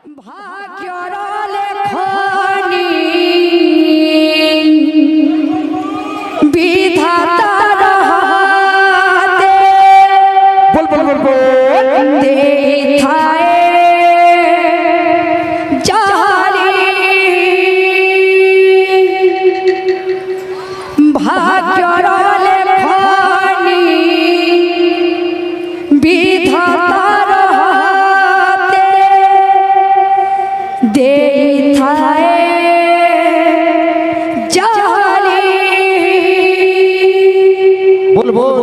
भाग्यर लेखनी विधातार हाते बोल बोल बोल बोल देखाए जाली भाग्यर लेखनी विधातार हाते देखाए जाली बोल बोल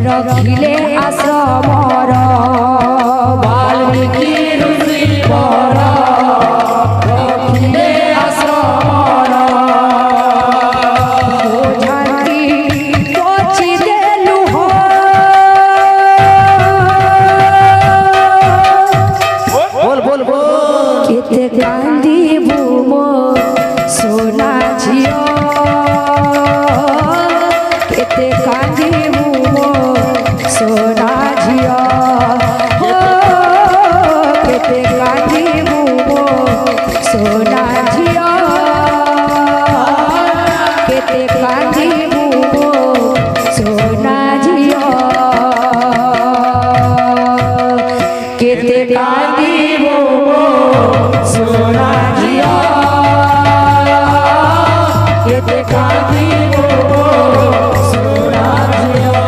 रखिले आश्रमर वाल्मीकि ऋषि वर रखिले आश्रमर बोझाती पची देलु हो बोल बोल बोल केते कांदी बुमो सोना झियो केते कांदी सोना झिया हो केते कांदी बुमो सोना झिया केते कांदी बुमो सोना झिया केते कांदी बुमो सोना झिया केते कांदी बुमो सोना झिया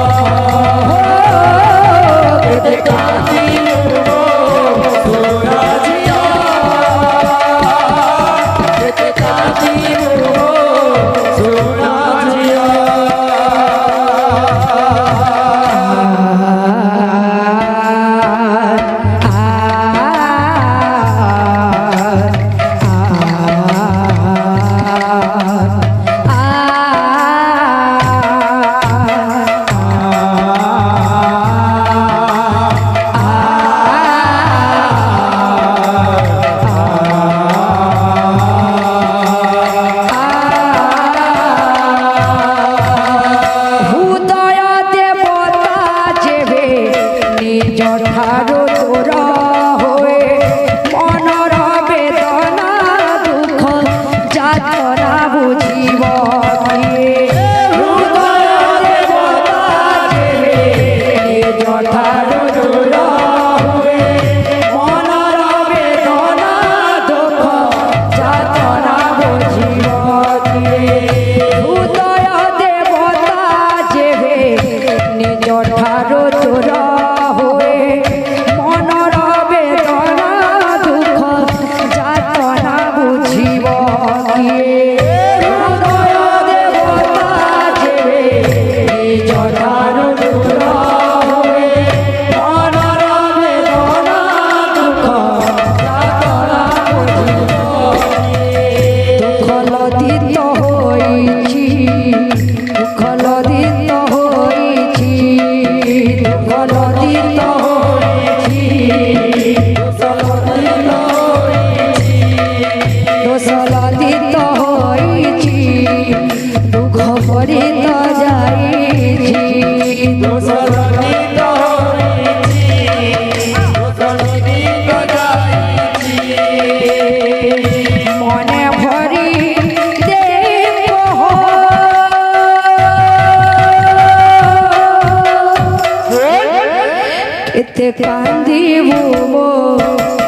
এতে কান্দিব মো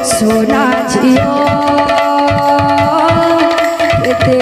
সোনা ঝিও এতে